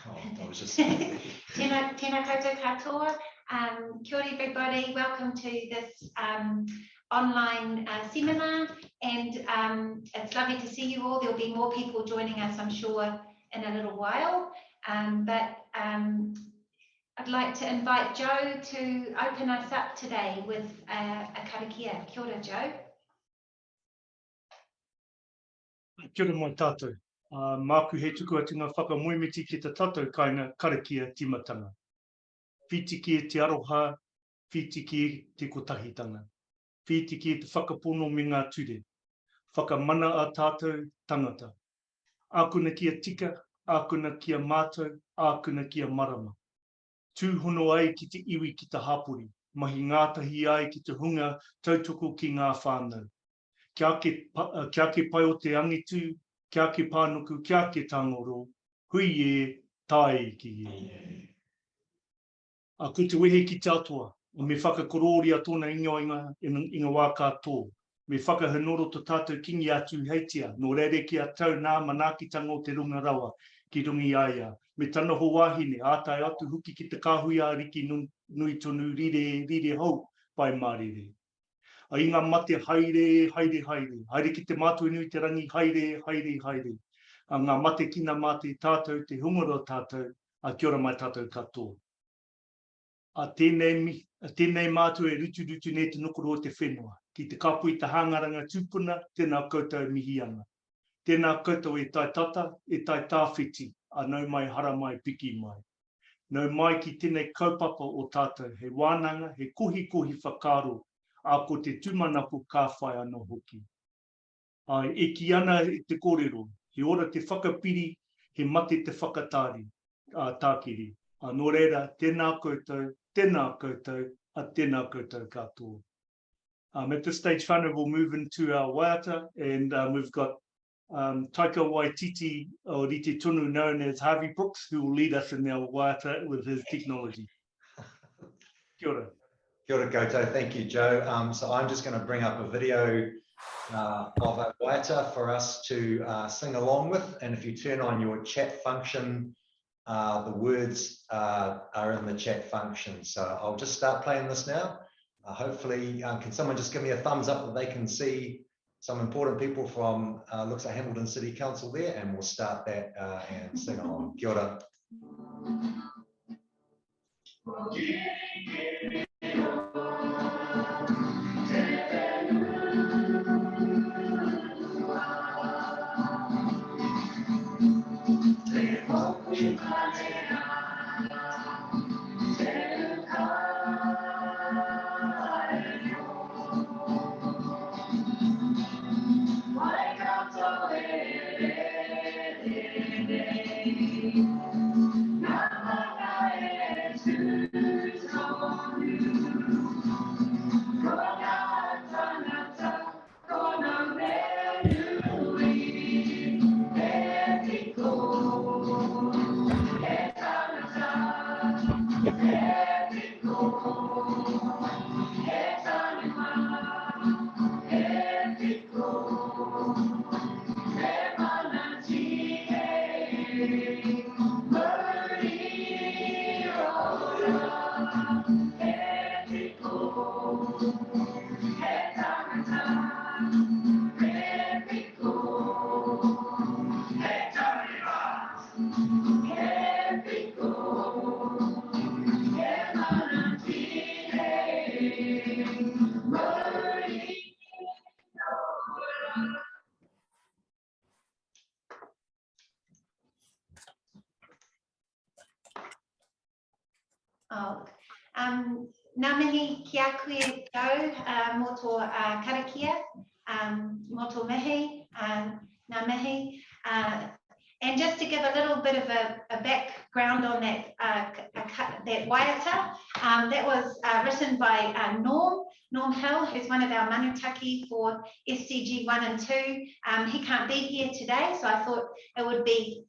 I was just Tēnā koutou katoa. Kia ora everybody, welcome to this online seminar, and it's lovely to see you all. There'll be more people joining us, I'm sure, in a little while, but I'd like to invite Joe to open us up today with a karakia. Kia ora, Joe. Kia ora mai tātou. Māku he tuku atu ngā whakamoemiti ki te tātou kainga karakia timatanga. Whitiki e te aroha, whitiki e te kotahitanga. Whitiki e te whakapono me ngā ture. Whakamana a tātou tangata. Ākuna kia tika, ākuna kia mātou, ākuna kia marama. Tūhono ai ki te iwi ki te hapori. Mahi ngātahi ai ki te hunga tautoko ki ngā whānau. Kia ke pai o te angitu, kia ke pānuku, kia ke tangoro, hui e, tai ki e. Ko te wehe ki te atua, o me whakakororia tōna inga Waikato, me whakahanoro to tātou kingi atu heitia, no rere ki a tau nā manakitanga o te runga rawa, ki rungi aia, me tana ho wahine, ātai atu huki ki te kāhui a riki nui tonu rire hau, pai mārire. A inga mate haere, haere ki te mātua nui te rangi, haere. A ngā mate kina mate tātou, te hungaro tātou, a kia ora mai tātou katoa. A tēnei mātua e rutu ne te nukoro o te whenua, ki te kapui te hāngaranga tūpuna, tēnā koutou mihianga. Tēnā koutou e tai tata, e tai tāwhiti, a nau mai hara mai piki mai. Nau mai ki tēnei kaupapa o tātou, he wānanga, he kohi whakaro, a ko te tūmanaku ka whai anō hoki. E ki ana te kōrero, he ora te whakapiri, he mate te whakatāri, tākiri. Nō reira, tēnā koutou, a tēnā koutou katoa. At this stage, whānau will move into our waiata, and we've got Taika Waititi, o Rite Tunu, known as Harvey Brooks, who will lead us in our waiata with his technology. Kia ora. Kia ora koutou, thank you, Joe. So I'm just going to bring up a video of a waiata for us to sing along with, and if you turn on your chat function, the words are in the chat function. So I'll just start playing this now. Hopefully, can someone just give me a thumbs up that they can see some important people from, looks like Hamilton City Council there, and we'll start that and sing along. Kia ora. Ngā mihi ki a koe Joe, mō tō karakia, mō tō mihi, ngā mihi. And just to give a little bit of a background on that waiata, that was written by Norm Hill, who's one of our Manu Taki for SCG 1 and 2. He can't be here today, so I thought it would be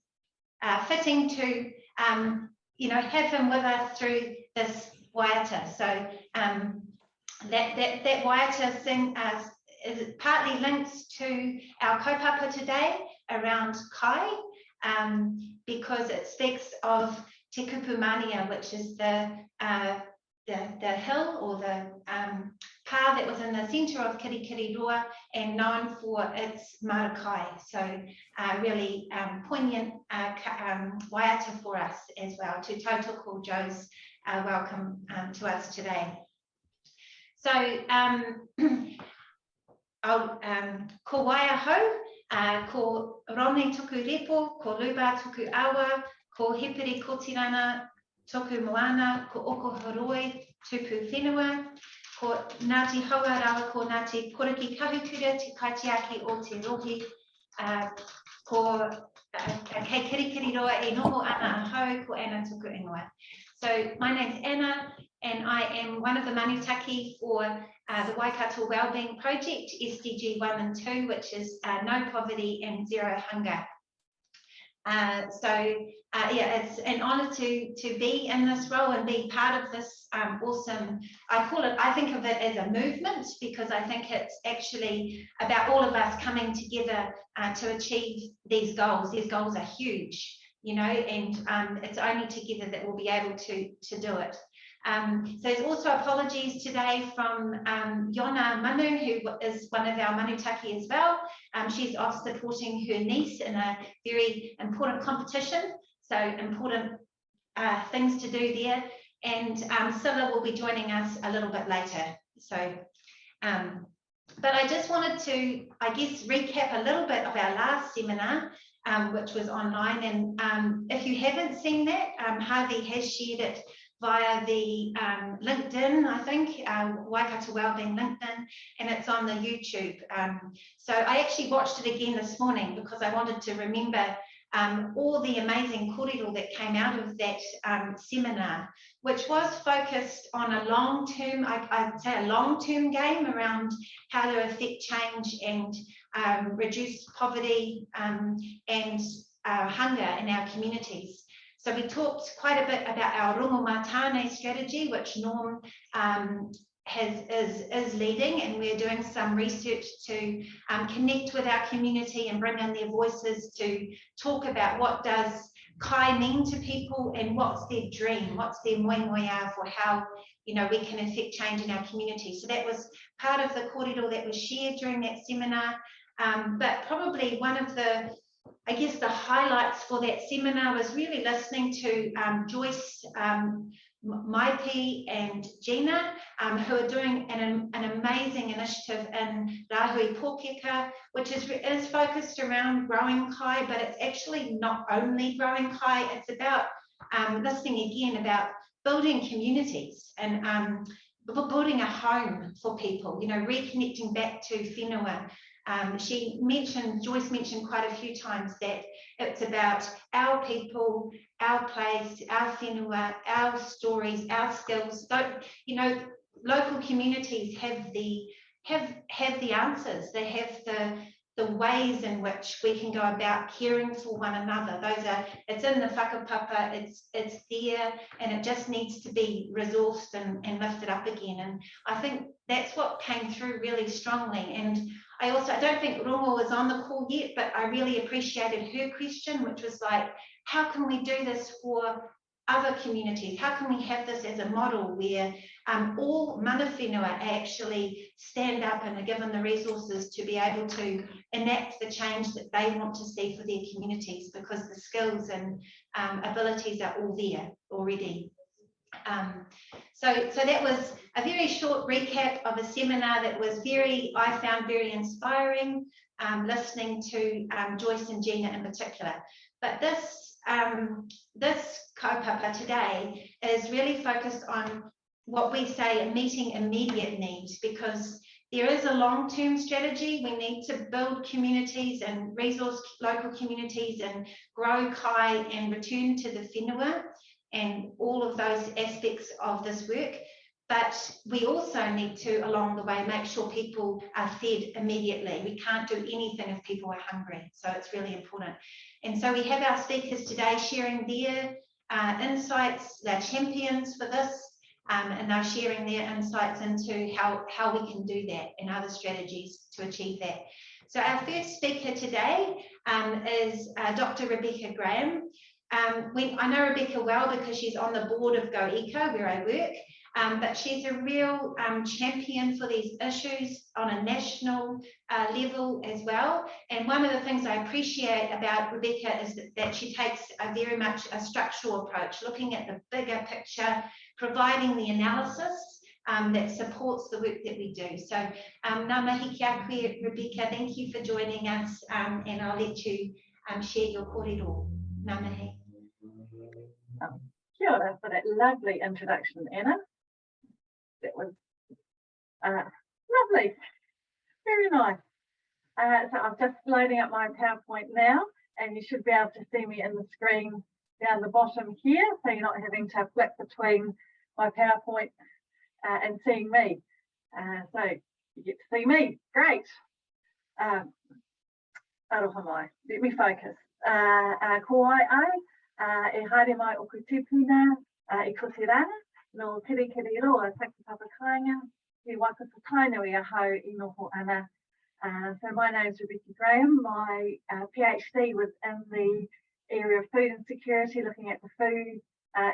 fitting to have him with us through this waiata. So that waiata is partly linked to our kaupapa today around kai, because it speaks of Te Kupumania, which is the hill or the pa that was in the centre of Kirikiriroa and known for its marakai. So really poignant waiata for us as well. To tautoko Joe's welcome to us today. So ko waiaho, ko Rone tuku repo, ko Luba tuku awa, ko Hepere kotirana toku moana, ko oko horoi tupu whenua, ko Ngāti Hauarawa, ko Ngāti Poraki Kahukura, te kaitiaki o te rohi, ko kei Kirikiriroa e noho ana ahau, ko Anna tuku ingoa. So my name's Anna, and I am one of the Manu Taki for the Waikato Wellbeing Project, SDG 1 and 2, which is no poverty and zero hunger. Yeah, it's an honour to be in this role and be part of this awesome, I think of it as a movement, because I think it's actually about all of us coming together to achieve these goals. These goals are huge, you know, and it's only together that we'll be able to do it. So there's also apologies today from Yona Manu, who is one of our manutaki as well. She's off supporting her niece in a very important competition, so important things to do there. And Scylla will be joining us a little bit later. So, but I just wanted to, I guess, recap a little bit of our last seminar, which was online. And if you haven't seen that, Harvey has shared it via the LinkedIn, I think, Waikato Wellbeing LinkedIn, and it's on the YouTube. So I actually watched it again this morning because I wanted to remember all the amazing kōrero that came out of that seminar, which was focused on a long-term, I'd say a long-term game around how to affect change and reduce poverty and hunger in our communities. So we talked quite a bit about our rongo matane strategy, which Norm is leading, and we're doing some research to connect with our community and bring in their voices to talk about what does kai mean to people and what's their dream, what's their moingoia for how, you know, we can affect change in our community. So that was part of the kōrero that was shared during that seminar. But probably one of the, I guess, the highlights for that seminar was really listening to Joyce, Maipi and Gina, who are doing an amazing initiative in Rahui Pōkeka, which is focused around growing kai, but it's actually not only growing kai, it's about listening again about building communities and building a home for people, you know, reconnecting back to whenua. Joyce mentioned quite a few times that it's about our people, our place, our whenua, our stories, our skills. So, you know, local communities have the answers. They have the ways in which we can go about caring for one another. It's in the whakapapa, it's there, and it just needs to be resourced and lifted up again. And I think that's what came through really strongly. And I don't think Rongo was on the call yet, but I really appreciated her question, which was like, how can we do this for other communities? How can we have this as a model where all mana whenua actually stand up and are given the resources to be able to enact the change that they want to see for their communities, because the skills and abilities are all there already. So that was a very short recap of a seminar that was I found very inspiring, listening to Joyce and Gina in particular. But this kaupapa today is really focused on what we say meeting immediate needs, because there is a long-term strategy. We need to build communities and resource local communities and grow kai and return to the whenua and all of those aspects of this work. But we also need to, along the way, make sure people are fed immediately. We can't do anything if people are hungry. So it's really important. And so we have our speakers today sharing their insights. They're champions for this, and they're sharing their insights into how we can do that and other strategies to achieve that. So our first speaker today is Dr. Rebekah Graham. I know Rebekah well because she's on the board of Go Eco, where I work, but she's a real champion for these issues on a national level as well. And one of the things I appreciate about Rebekah is that she takes a very much a structural approach, looking at the bigger picture, providing the analysis that supports the work that we do. So ngā mihi ki a koe, Rebekah, thank you for joining us, and I'll let you share your kōrero. Ngā mihi. Kia ora for that lovely introduction, Anna. That was lovely, very nice. So I'm just loading up my PowerPoint now, and you should be able to see me in the screen down the bottom here, so you're not having to flip between my PowerPoint and seeing me. So you get to see me, great. Aroha mai, let me focus. Ko ai ai, e haere mai o kutupuna, e kotirana, no kiri roa, taki papakainga, he waka whakainui a hau I noho ana. So my name is Rebekah Graham. My PhD was in the area of food insecurity, looking at the food,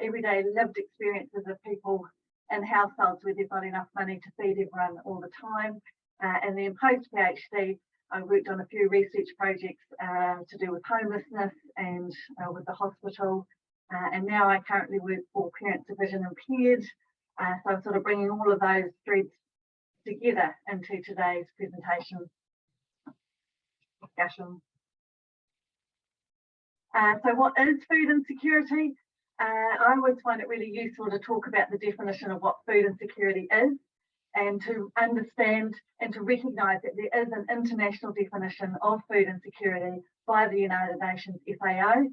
everyday lived experiences of people in households where they've got enough money to feed everyone all the time. And then post-PhD, I worked on a few research projects to do with homelessness and with the hospital. And now I currently work for Parents of Vision Impaired. So I'm sort of bringing all of those threads together into today's presentation discussion. So what is food insecurity? I always find it really useful to talk about the definition of what food insecurity is, and to understand and to recognise that there is an international definition of food insecurity by the United Nations FAO.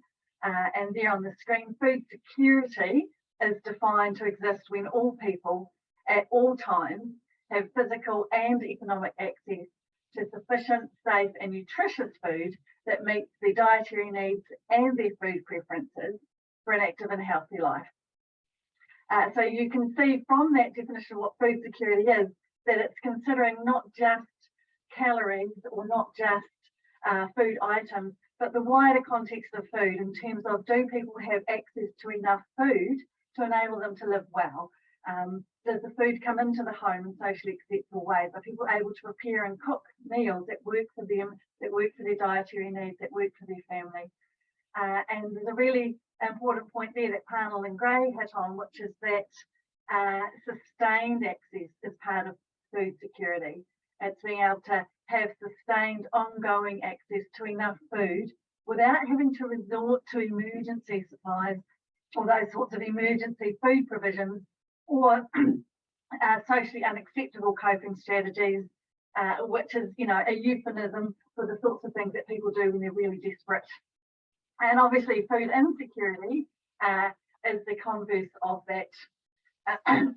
And there on the screen, food security is defined to exist when all people at all times have physical and economic access to sufficient, safe and nutritious food that meets their dietary needs and their food preferences for an active and healthy life. So you can see from that definition of what food security is, that it's considering not just calories or not just food items, but the wider context of food in terms of, do people have access to enough food to enable them to live well? Does the food come into the home in socially acceptable ways? Are people able to prepare and cook meals that work for them, that work for their dietary needs, that work for their family? And there's a really important point there that Parnell and Gray hit on, which is that sustained access is part of food security. It's being able to have sustained, ongoing access to enough food without having to resort to emergency supplies or those sorts of emergency food provisions, or socially unacceptable coping strategies, which is, you know, a euphemism for the sorts of things that people do when they're really desperate. And obviously food insecurity is the converse of that.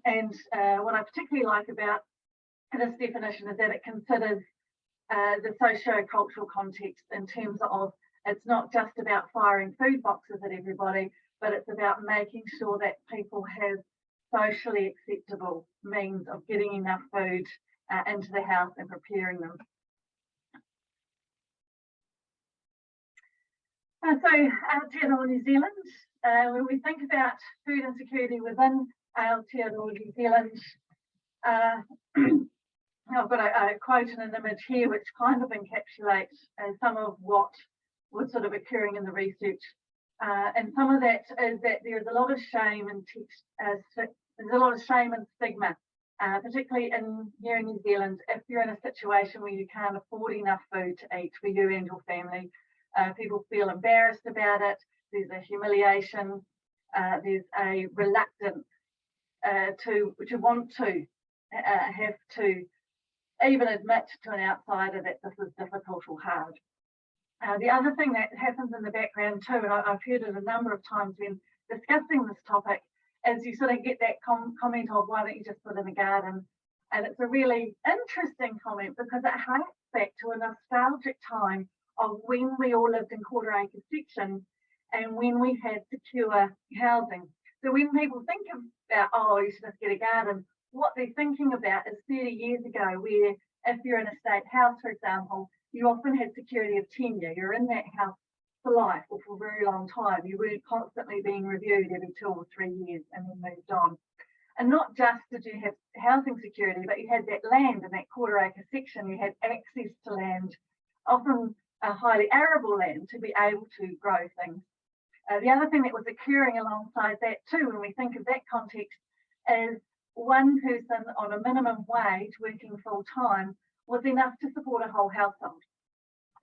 And what I particularly like about this definition is that it considers the socio-cultural context in terms of, it's not just about firing food boxes at everybody, but it's about making sure that people have socially acceptable means of getting enough food into the house and preparing them. So Aotearoa New Zealand, when we think about food insecurity within Aotearoa New Zealand, I've got a quote and an image here which kind of encapsulates some of what was sort of occurring in the research. And some of that is that there is a lot of shame and there's a lot of shame and stigma, particularly here in New Zealand. If you're in a situation where you can't afford enough food to eat for you and your family, people feel embarrassed about it. There's a humiliation. There's a reluctance to want to have to even admit to an outsider that this is difficult or hard. The other thing that happens in the background too, and I've heard it a number of times when discussing this topic, is you sort of get that comment of, why don't you just put in a garden? And it's a really interesting comment because it harks back to a nostalgic time of when we all lived in quarter acre sections and when we had secure housing. So when people think about, oh, you should just get a garden, what they're thinking about is 30 years ago, where if you're in a state house, for example, you often had security of tenure. You're in that house for life or for a very long time. You weren't constantly being reviewed every 2 or 3 years and then moved on. And not just did you have housing security, but you had that land in that quarter-acre section. You had access to land, often a highly arable land, to be able to grow things. The other thing that was occurring alongside that too, when we think of that context, is one person on a minimum wage working full-time was enough to support a whole household.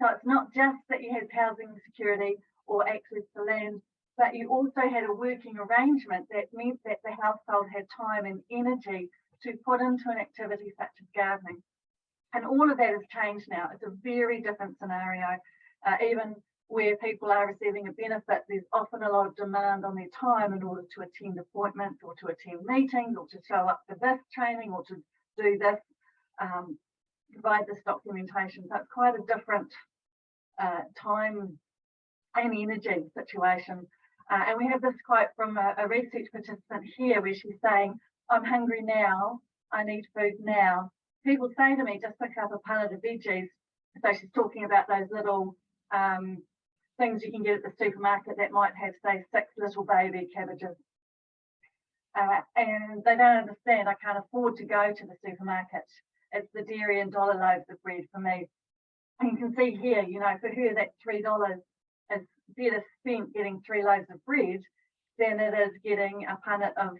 So it's not just that you had housing security or access to land, but you also had a working arrangement that meant that the household had time and energy to put into an activity such as gardening. And all of that has changed now. It's a very different scenario. Even where people are receiving a benefit, there's often a lot of demand on their time in order to attend appointments or to attend meetings or to show up for this training or to do this, provide this documentation. So it's quite a different time and energy situation. And we have this quote from a research participant here where she's saying, I'm hungry now, I need food now. People say to me, just pick up a pallet of veggies. So she's talking about those little things you can get at the supermarket that might have, say, 6 little baby cabbages. And they don't understand, I can't afford to go to the supermarket. It's the dairy and dollar loaves of bread for me. And you can see here, you know, for her that $3 is better spent getting 3 loaves of bread than it is getting a punnet of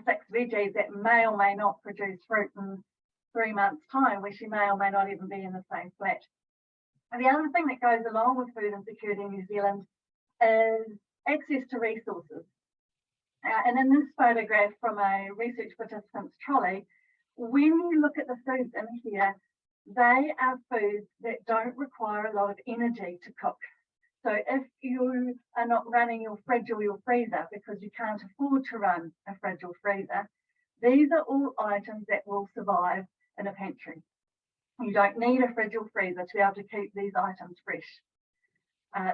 6 veggies that may or may not produce fruit in 3 months' time, where she may or may not even be in the same flat. And the other thing that goes along with food insecurity in New Zealand is access to resources. And in this photograph from a research participant's trolley, when you look at the foods in here, they are foods that don't require a lot of energy to cook. So if you are not running your fridge or your freezer because you can't afford to run a fridge or freezer, these are all items that will survive in a pantry. You don't need a fridge or freezer to be able to keep these items fresh.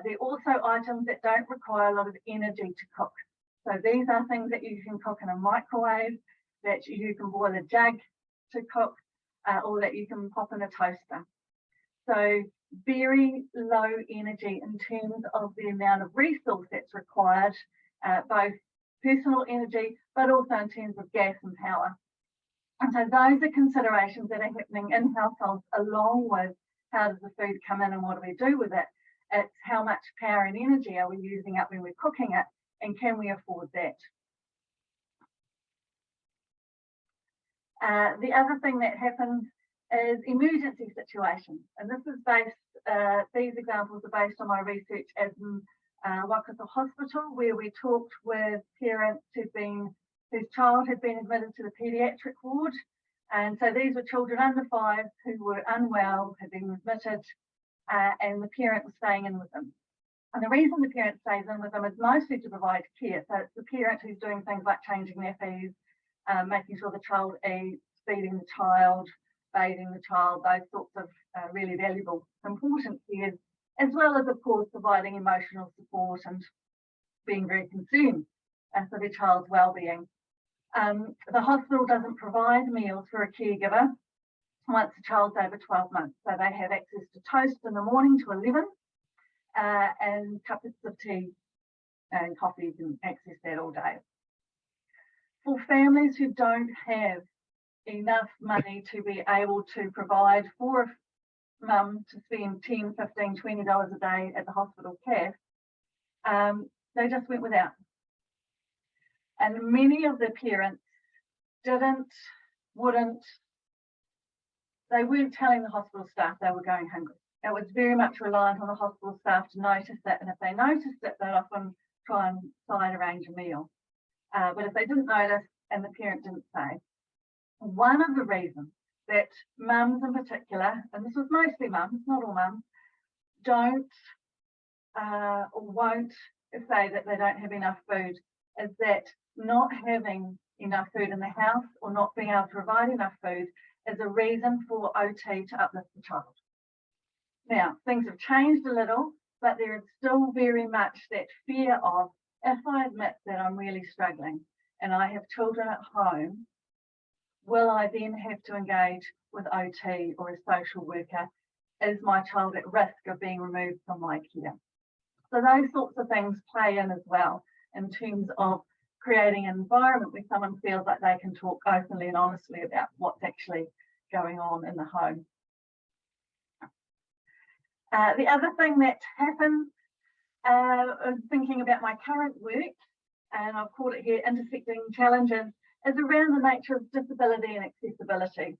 They're also items that don't require a lot of energy to cook. So these are things that you can cook in a microwave, that you can boil a jug to cook, or that you can pop in a toaster. So very low energy in terms of the amount of resource that's required, both personal energy, but also in terms of gas and power. And so those are considerations that are happening in households, along with how does the food come in and what do we do with it. It's how much power and energy are we using up when we're cooking it, and can we afford that? The other thing that happens is emergency situations. And this is based, these examples are based on my research at Waikato Hospital, where we talked with parents whose child had been admitted to the paediatric ward. And so these were children under 5 who were unwell, had been admitted, and the parent was staying in with them. And the reason the parent stays in with them is mostly to provide care. So it's the parent who's doing things like changing nappies, making sure the child eats, feeding the child, bathing the child, those sorts of really valuable, important care, as well as, of course, providing emotional support and being very concerned for the child's well-being. The hospital doesn't provide meals for a caregiver once the child's over 12 months. So they have access to toast in the morning to 11 and cups of tea and coffee. You can access that all day. For families who don't have enough money to be able to provide for a mum to spend $10, $15, $20 a day at the hospital cafe, they just went without. And many of the parents wouldn't, they weren't telling the hospital staff they were going hungry. It was very much reliant on the hospital staff to notice it, and if they noticed it, they'd often try and side arrange a meal. But if they didn't notice and the parent didn't say, one of the reasons that mums in particular, and this was mostly mums, not all mums, don't or won't say that they don't have enough food, is that not having enough food in the house or not being able to provide enough food is a reason for OT to uplift the child. Now, things have changed a little, but there is still very much that fear of, if I admit that I'm really struggling and I have children at home, will I then have to engage with OT or a social worker is my child at risk of being removed from my care? So those sorts of things play in as well in terms of creating an environment where someone feels like they can talk openly and honestly about what's actually going on in the home. The other thing that happens, is thinking about my current work, and I've called it here Intersecting Challenges, is around the nature of disability and accessibility.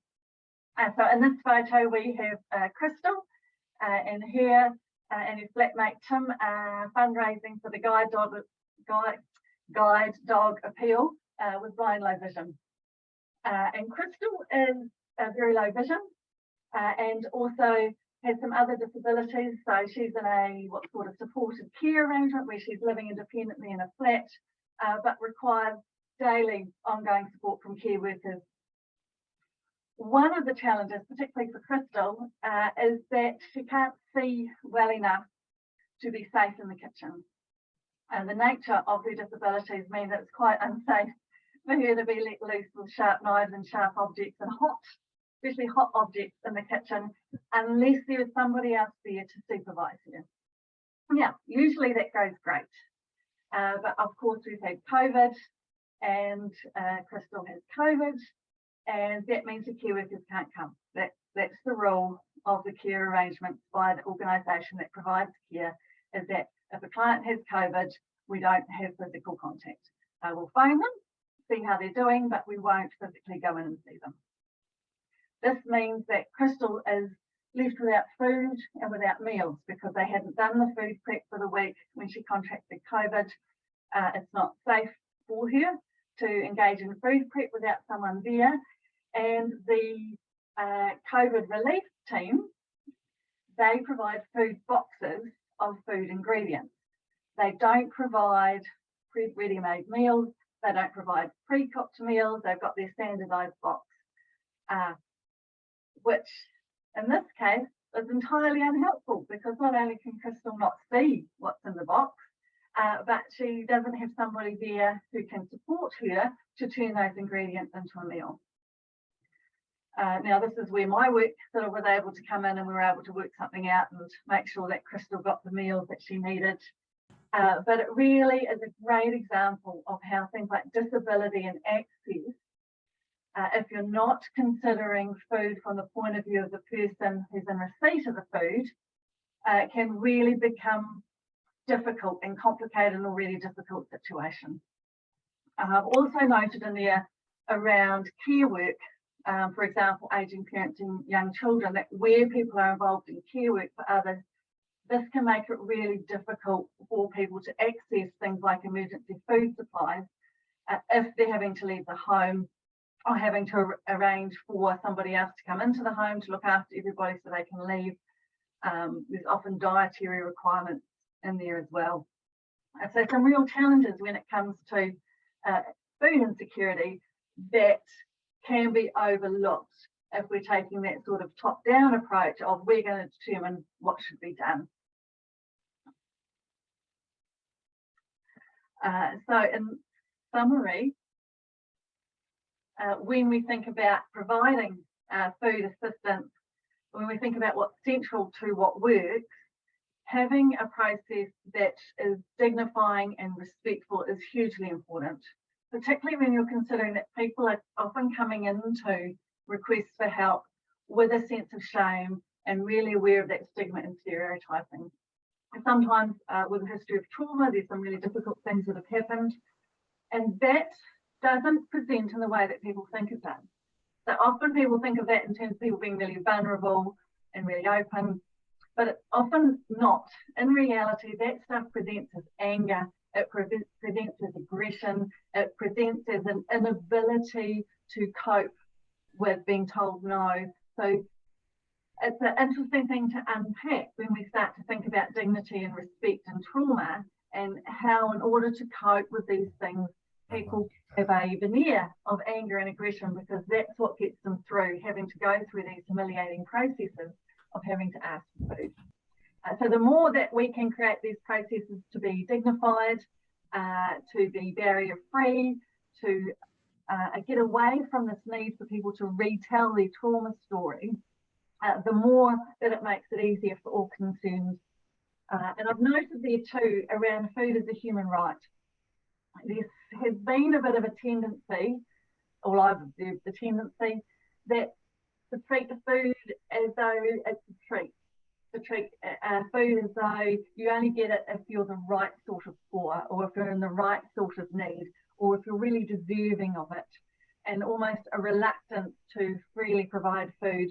So in this photo we have Crystal, and here and his flatmate Tim fundraising for the Guide Dog Appeal with blind low vision. And Crystal is very low vision and also has some other disabilities. So she's in a what's called a supported care arrangement where she's living independently in a flat, but requires daily ongoing support from care workers. One of the challenges, particularly for Crystal, is that she can't see well enough to be safe in the kitchen. And the nature of her disabilities mean that it's quite unsafe for her to be let loose with sharp knives and sharp objects and especially hot objects in the kitchen, unless there is somebody else there to supervise her. Yeah, usually that goes great. But of course we've had COVID and Crystal has COVID, and that means the care workers can't come. That's the rule of the care arrangements by the organisation that provides care, is that if a client has COVID, we don't have physical contact. We'll phone them, see how they're doing, but we won't physically go in and see them. This means that Crystal is left without food and without meals because they hadn't done the food prep for the week when she contracted COVID. It's not safe for her to engage in food prep without someone there. And the COVID relief team, they provide food boxes of food ingredients. They don't provide ready-made meals. They don't provide pre-cooked meals. They've got their standardised box, which in this case is entirely unhelpful because not only can Crystal not see what's in the box, but she doesn't have somebody there who can support her to turn those ingredients into a meal. Now this is where my work sort of was able to come in, and we were able to work something out and make sure that Crystal got the meals that she needed. But it really is a great example of how things like disability and access, if you're not considering food from the point of view of the person who's in receipt of the food, can really become difficult and complicate an already difficult situation. I've also noted in there around care work, for example, ageing parents and young children, that where people are involved in care work for others, this can make it really difficult for people to access things like emergency food supplies if they're having to leave the home or having to arrange for somebody else to come into the home to look after everybody so they can leave. There's often dietary requirements in there as well. So some real challenges when it comes to food insecurity that can be overlooked if we're taking that sort of top-down approach of we're going to determine what should be done. So in summary, when we think about providing food assistance, when we think about what's central to what works, having a process that is dignifying and respectful is hugely important, particularly when you're considering that people are often coming into requests for help with a sense of shame and really aware of that stigma and stereotyping. And sometimes with a history of trauma, there's some really difficult things that have happened, and that doesn't present in the way that people think it does. So often people think of that in terms of people being really vulnerable and really open, but it's often not. In reality, that stuff presents as anger, it presents as aggression, it presents as an inability to cope with being told no. So it's an interesting thing to unpack when we start to think about dignity and respect and trauma, and how in order to cope with these things, people have a veneer of anger and aggression because that's what gets them through having to go through these humiliating processes of having to ask for food. So the more that we can create these processes to be dignified, to be barrier-free, to get away from this need for people to retell their trauma story, the more that it makes it easier for all concerned. And I've noted there too, around food as a human right, there has been a bit of a tendency, or I've observed the tendency, that to treat the food as though it's a treat. To treat food as though you only get it if you're the right sort of poor, or if you're in the right sort of need, or if you're really deserving of it, and almost a reluctance to freely provide food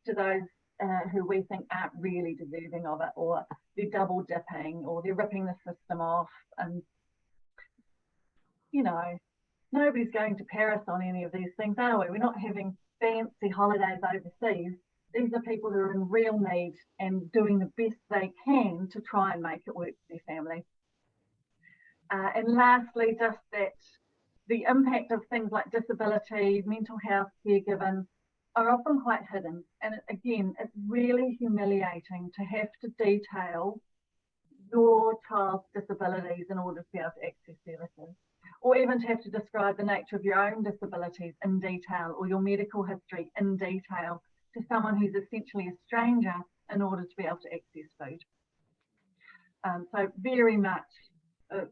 to those who we think aren't really deserving of it, or they're double dipping, or they're ripping the system off. And, you know, nobody's going to Paris on any of these things, are we? We're not having fancy holidays overseas. These are people who are in real need and doing the best they can to try and make it work for their family. And lastly, just that the impact of things like disability, mental health, caregiving are often quite hidden. And again, it's really humiliating to have to detail your child's disabilities in order to be able to access services, or even to have to describe the nature of your own disabilities in detail, or your medical history in detail, to someone who's essentially a stranger in order to be able to access food. So very much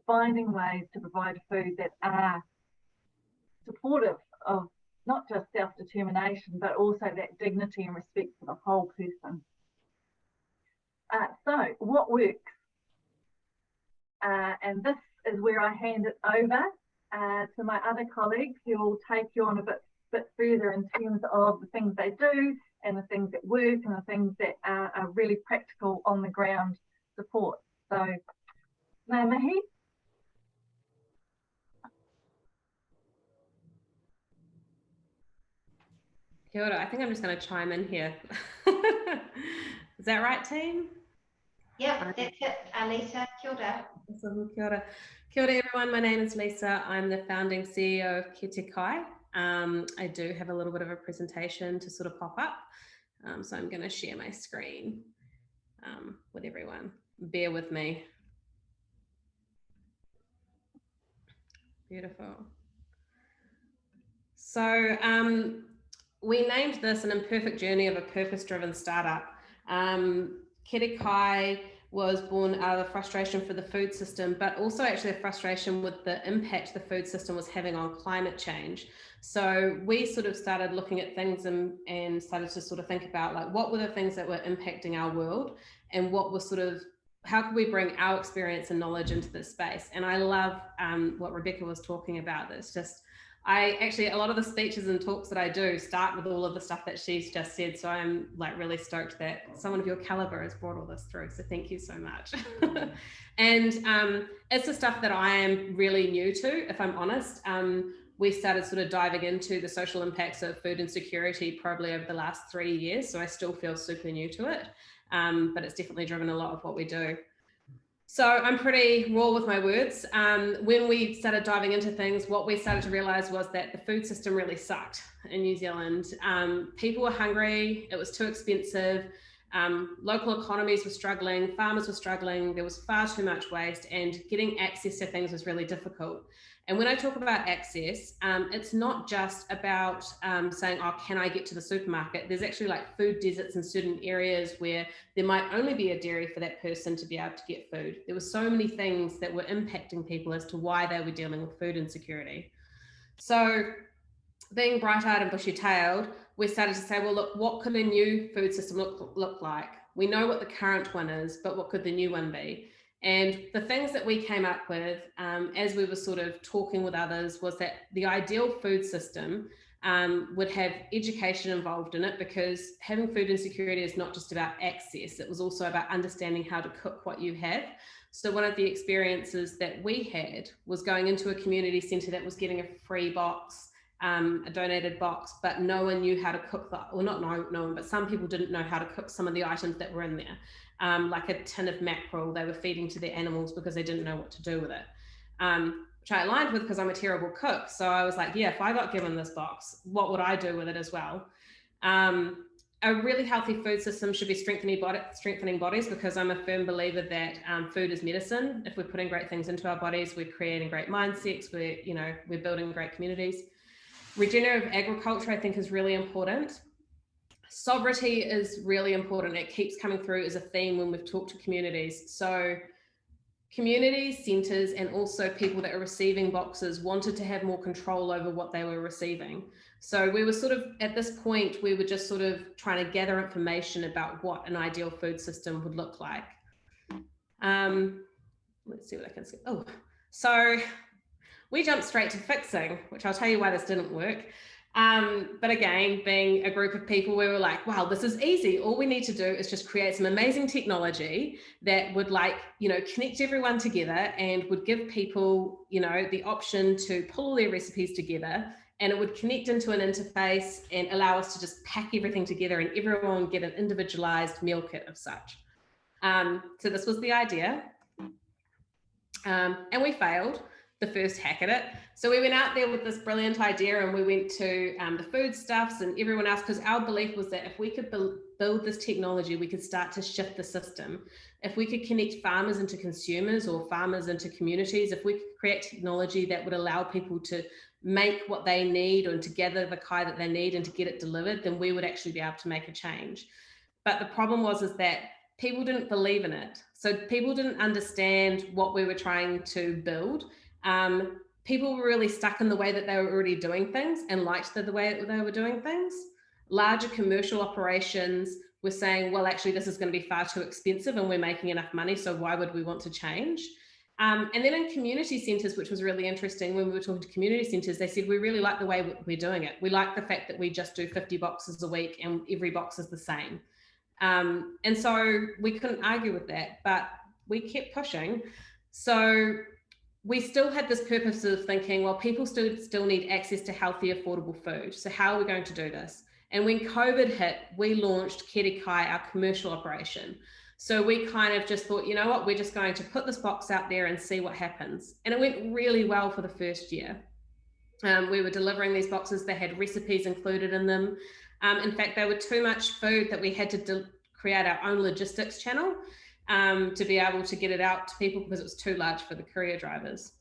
finding ways to provide food that are supportive of not just self-determination, but also that dignity and respect for the whole person. So what works? And this is where I hand it over to my other colleagues, who will take you on a bit further in terms of the things they do, and the things that work, and the things that are really practical on the ground support. So, ngā mihi. Kia ora. I think I'm just going to chime in here. Is that right, team? Yep, that's it, Lisa. Kia ora. Awesome. Kia ora. Kia ora, everyone. My name is Lisa. I'm the founding CEO of Taki. I do have a little bit of a presentation to sort of pop up. So I'm going to share my screen with everyone. Bear with me. Beautiful. So we named this an imperfect journey of a purpose-driven startup. Taki was born out of the frustration for the food system, but also actually a frustration with the impact the food system was having on climate change. So we sort of started looking at things and started to sort of think about, like, what were the things that were impacting our world, and what was sort of, how could we bring our experience and knowledge into this space? And I love what Rebekah was talking about. That's just, a lot of the speeches and talks that I do start with all of the stuff that she's just said. So I'm like really stoked that someone of your caliber has brought all this through. So thank you so much. And it's the stuff that I am really new to, if I'm honest. We started sort of diving into the social impacts of food insecurity probably over the last 3 years. So I still feel super new to it, but it's definitely driven a lot of what we do. So I'm pretty raw with my words. When we started diving into things, what we started to realize was that the food system really sucked in New Zealand. People were hungry, it was too expensive, local economies were struggling, farmers were struggling, there was far too much waste, and getting access to things was really difficult. And when I talk about access, it's not just about saying, oh, can I get to the supermarket? There's actually like food deserts in certain areas where there might only be a dairy for that person to be able to get food. There were so many things that were impacting people as to why they were dealing with food insecurity. So being bright-eyed and bushy-tailed, we started to say, well, look, what could a new food system look like? We know what the current one is, but what could the new one be? And the things that we came up with as we were sort of talking with others was that the ideal food system would have education involved in it, because having food insecurity is not just about access, it was also about understanding how to cook what you have. So one of the experiences that we had was going into a community centre that was getting a free box, a donated box, but no one knew how to cook that, or not no one, but some people didn't know how to cook some of the items that were in there. Like a tin of mackerel they were feeding to their animals because they didn't know what to do with it, which I aligned with because I'm a terrible cook. So I was like, yeah, if I got given this box, what would I do with it as well? A really healthy food system should be strengthening bodies, because I'm a firm believer that food is medicine. If we're putting great things into our bodies, we're creating great mindsets, we're building great communities. Regenerative agriculture, I think, is really important. Sovereignty is really important. It keeps coming through as a theme when we've talked to communities. So communities, centres, and also people that are receiving boxes wanted to have more control over what they were receiving. So we were sort of, at this point, we were just sort of trying to gather information about what an ideal food system would look like. Let's see what I can see. Oh, so we jumped straight to fixing, which I'll tell you why this didn't work. But again, being a group of people, we were like, wow, this is easy. All we need to do is just create some amazing technology that would connect everyone together and would give people, the option to pull all their recipes together, and it would connect into an interface and allow us to just pack everything together and everyone get an individualized meal kit of such. So this was the idea. And we failed the first hack at it. So we went out there with this brilliant idea, and we went to the foodstuffs and everyone else, because our belief was that if we could build this technology, we could start to shift the system. If we could connect farmers into consumers or farmers into communities, if we could create technology that would allow people to make what they need or to gather the kai that they need and to get it delivered, then we would actually be able to make a change. But the problem was that people didn't believe in it. So people didn't understand what we were trying to build. People were really stuck in the way that they were already doing things and liked the way that they were doing things. Larger commercial operations were saying, well, actually, this is going to be far too expensive and we're making enough money, so why would we want to change? And then in community centres, which was really interesting, when we were talking to community centres, they said, we really like the way we're doing it. We like the fact that we just do 50 boxes a week and every box is the same. And so we couldn't argue with that, but we kept pushing. So we still had this purpose of thinking, well, people still need access to healthy, affordable food. So how are we going to do this? And when COVID hit, we launched Keri Kai, our commercial operation. So we kind of just thought, you know what, we're just going to put this box out there and see what happens. And it went really well for the first year. We were delivering these boxes. They had recipes included in them. In fact, they were too much food that we had to create our own logistics channel to be able to get it out to people because it was too large for the courier drivers.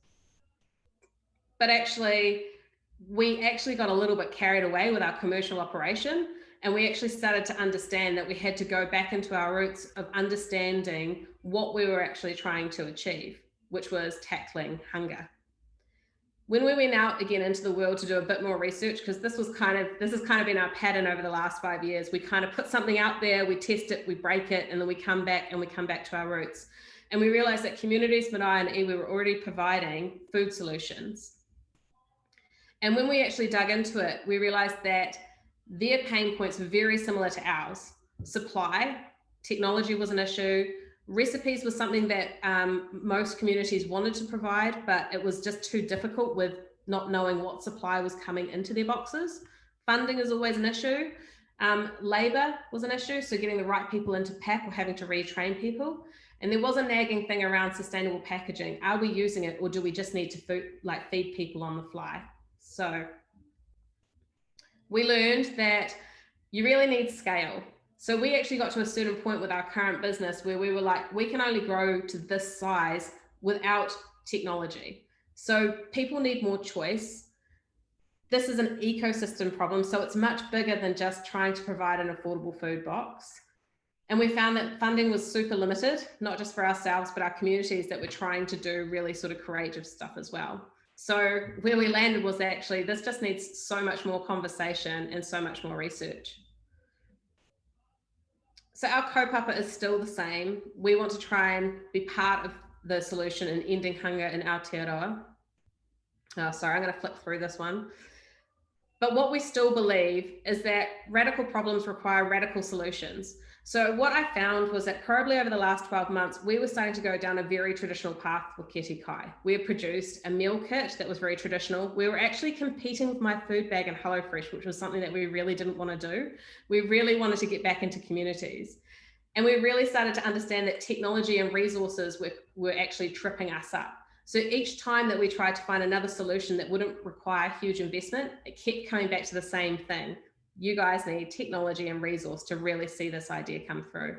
But actually, we actually got a little bit carried away with our commercial operation, and we actually started to understand that we had to go back into our roots of understanding what we were actually trying to achieve, which was tackling hunger. When we went out again into the world to do a bit more research, because this has kind of been our pattern over the last 5 years, we kind of put something out there, we test it, we break it, and then we come back to our roots. And we realized that communities, Manu and iwi were already providing food solutions. And when we actually dug into it, we realized that their pain points were very similar to ours. Supply, technology was an issue. Recipes was something that most communities wanted to provide, but it was just too difficult with not knowing what supply was coming into their boxes. Funding is always an issue. Labor was an issue, so getting the right people into pack or having to retrain people. And there was a nagging thing around sustainable packaging. Are we using it, or do we just need to feed people on the fly? So we learned that you really need scale. So we actually got to a certain point with our current business where we were like, we can only grow to this size without technology. So people need more choice. This is an ecosystem problem, so it's much bigger than just trying to provide an affordable food box. And we found that funding was super limited, not just for ourselves, but our communities that were trying to do really sort of courageous stuff as well. So where we landed was actually, this just needs so much more conversation and so much more research. So our kaupapa is still the same. We want to try and be part of the solution in ending hunger in Aotearoa. Oh, sorry, I'm going to flip through this one. But what we still believe is that radical problems require radical solutions. So what I found was that probably over the last 12 months, we were starting to go down a very traditional path with Keri Kai. We had produced a meal kit that was very traditional. We were actually competing with My Food Bag and HelloFresh, which was something that we really didn't want to do. We really wanted to get back into communities. And we really started to understand that technology and resources were actually tripping us up. So each time that we tried to find another solution that wouldn't require huge investment, it kept coming back to the same thing. You guys need technology and resource to really see this idea come through.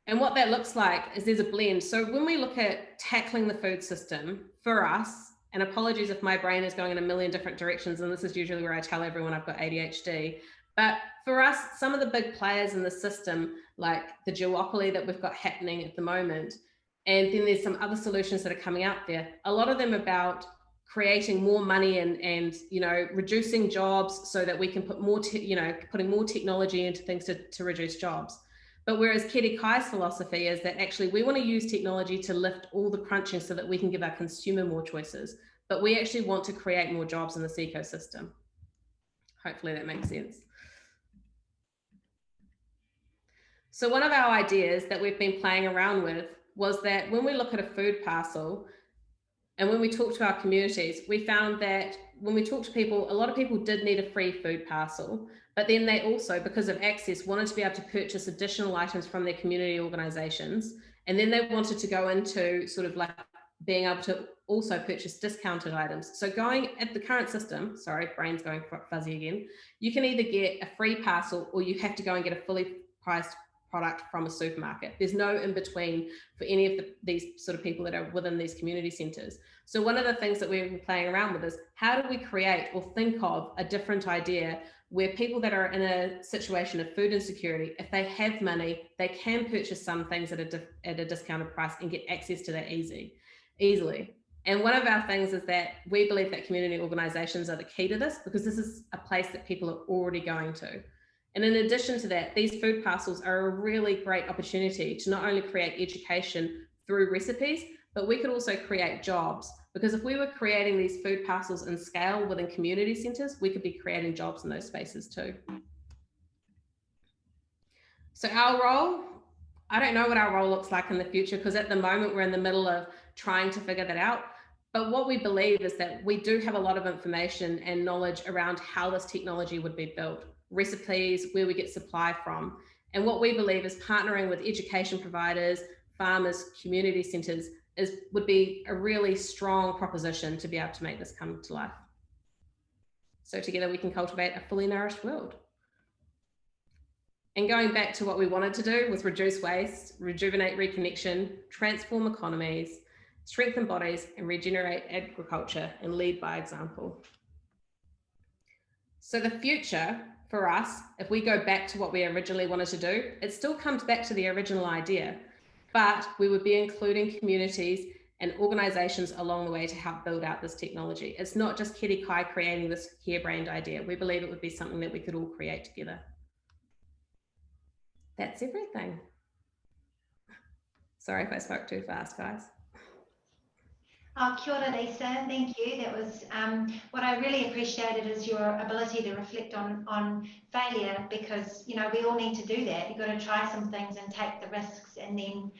And what that looks like is there's a blend. So when we look at tackling the food system for us, and apologies if my brain is going in a million different directions, and this is usually where I tell everyone I've got ADHD, But for us, some of the big players in the system, like the duopoly that we've got happening at the moment, and then there's some other solutions that are coming out there, a lot of them about creating more money and you know, reducing jobs so that we can put more, putting more technology into things to reduce jobs. But whereas Kiri Kai's philosophy is that actually we want to use technology to lift all the crunching so that we can give our consumer more choices, but we actually want to create more jobs in this ecosystem. Hopefully that makes sense. So one of our ideas that we've been playing around with was that when we look at a food parcel and when we talk to our communities, we found that when we talk to people, a lot of people did need a free food parcel, but then they also, because of access, wanted to be able to purchase additional items from their community organizations. And then they wanted to go into sort of like being able to also purchase discounted items. So going at the current system, sorry, brain's going fuzzy again, you can either get a free parcel or you have to go and get a fully priced product from a supermarket. There's no in between for any of these sort of people that are within these community centres. So one of the things that we've been playing around with is how do we create or think of a different idea where people that are in a situation of food insecurity, if they have money, they can purchase some things at a discounted price and get access to that easily. And one of our things is that we believe that community organisations are the key to this, because this is a place that people are already going to. And in addition to that, these food parcels are a really great opportunity to not only create education through recipes, but we could also create jobs. Because if we were creating these food parcels in scale within community centres, we could be creating jobs in those spaces too. So our role, I don't know what our role looks like in the future, because at the moment we're in the middle of trying to figure that out. But what we believe is that we do have a lot of information and knowledge around how this technology would be built, recipes, where we get supply from. And what we believe is partnering with education providers, farmers, community centres would be a really strong proposition to be able to make this come to life. So together we can cultivate a fully nourished world. And going back to what we wanted to do was reduce waste, rejuvenate reconnection, transform economies, strengthen bodies, and regenerate agriculture, and lead by example. So the future for us, if we go back to what we originally wanted to do, it still comes back to the original idea, but we would be including communities and organisations along the way to help build out this technology. It's not just Kiri Kai creating this harebrained idea. We believe it would be something that we could all create together. That's everything. Sorry if I spoke too fast, guys. Oh, kia ora, Lisa. Thank you. That was what I really appreciated is your ability to reflect on failure, because you know we all need to do that. You've got to try some things and take the risks, and then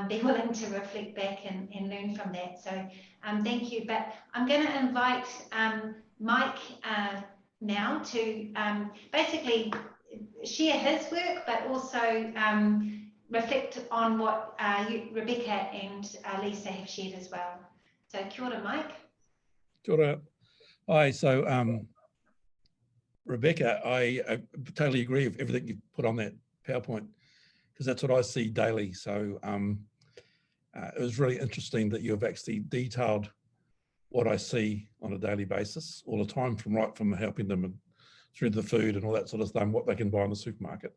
be willing to reflect back and learn from that. So thank you. But I'm going to invite Mike now to basically share his work, but also reflect on what Rebecca and Lisa have shared as well. So kia ora, Mike. Kia ora. Hi, so Rebecca, I totally agree with everything you've put on that PowerPoint, because that's what I see daily. So it was really interesting that you've actually detailed what I see on a daily basis all the time, from helping them through the food and all that sort of stuff, what they can buy in the supermarket.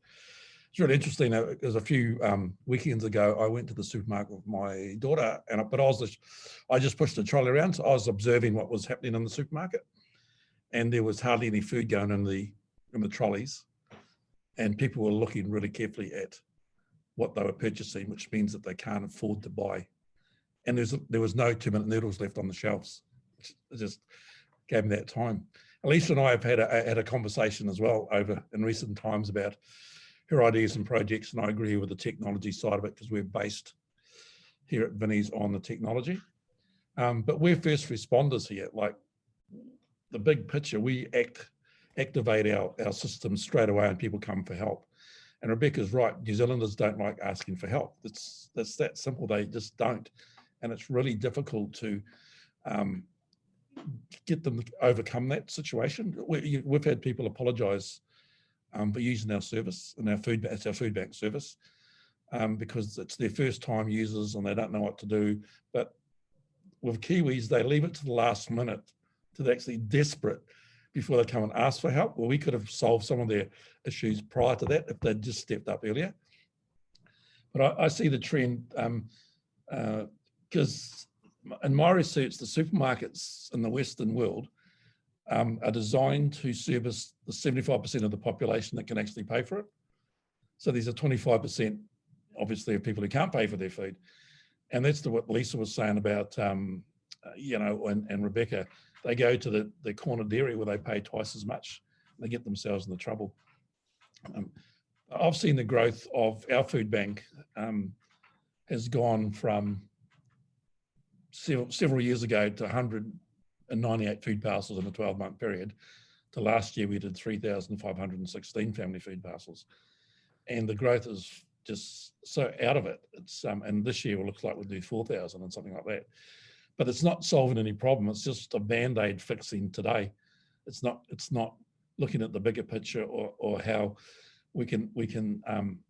It's really interesting. Because a few weekends ago, I went to the supermarket with my daughter, but I just pushed the trolley around, so I was observing what was happening in the supermarket, and there was hardly any food going in the trolleys, and people were looking really carefully at what they were purchasing, which means that they can't afford to buy. And there was no 2-minute noodles left on the shelves. It just gave me that time. Alicia and I have had a conversation as well in recent times about her ideas and projects, and I agree with the technology side of it, because we're based here at Vinnie's on the technology. But we're first responders here. Like the big picture, we activate our system straight away and people come for help. And Rebecca's right, New Zealanders don't like asking for help. That's that simple, they just don't. And it's really difficult to get them to overcome that situation. We've had people apologise for using our service and our food bank service, because it's their first time users and they don't know what to do. But with Kiwis, they leave it to the last minute, to the actually desperate, before they come and ask for help. Well, we could have solved some of their issues prior to that if they'd just stepped up earlier. But I see the trend because in my research, the supermarkets in the Western world are designed to service the 75% of the population that can actually pay for it. So there's a 25%, obviously, of people who can't pay for their food. And that's what Lisa was saying about, you know, and Rebecca. They go to the corner dairy where they pay twice as much. They get themselves into trouble. I've seen the growth of our food bank has gone from several years ago to 198 food parcels in a 12-month period to last year we did 3,516 family food parcels. And the growth is just so out of it. It's and this year it looks like we'll do 4,000 and something like that. But it's not solving any problem. It's just a band-aid fixing today. It's not looking at the bigger picture or how we can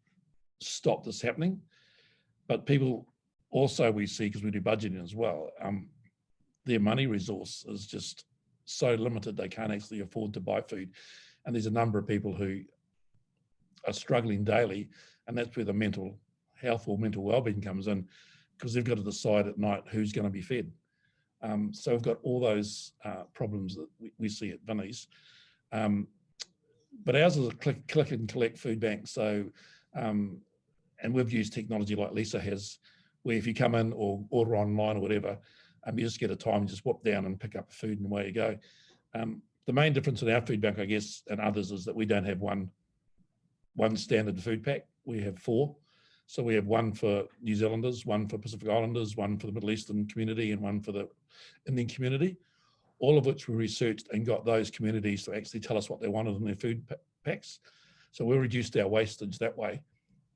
stop this happening. But people also, we see, because we do budgeting as well, their money resource is just so limited they can't actually afford to buy food. And there's a number of people who are struggling daily, and that's where the mental health or mental wellbeing comes in, because they've got to decide at night who's going to be fed. So we've got all those problems that we see at Vinnie's. But ours is a click and collect food bank. So, and we've used technology like Lisa has, where if you come in or order online or whatever, you just get a time, just walk down and pick up food and away you go. The main difference in our food bank, I guess, and others is that we don't have one standard food pack. We have 4. So we have one for New Zealanders, one for Pacific Islanders, one for the Middle Eastern community, and one for the Indian community, all of which we researched and got those communities to actually tell us what they wanted in their food packs. So we reduced our wastage that way,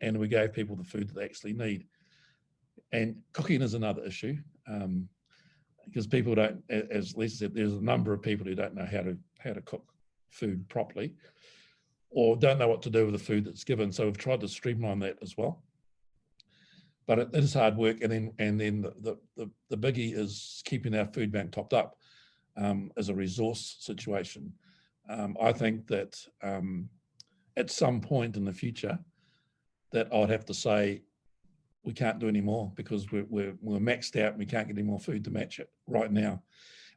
and we gave people the food that they actually need. And cooking is another issue, because people don't, as Lisa said, there's a number of people who don't know how to cook food properly, or don't know what to do with the food that's given. So we've tried to streamline that as well. But it is hard work, and then the biggie is keeping our food bank topped up as a resource situation. I think that at some point in the future, that I'd have to say we can't do any more because we're maxed out and we can't get any more food to match it right now.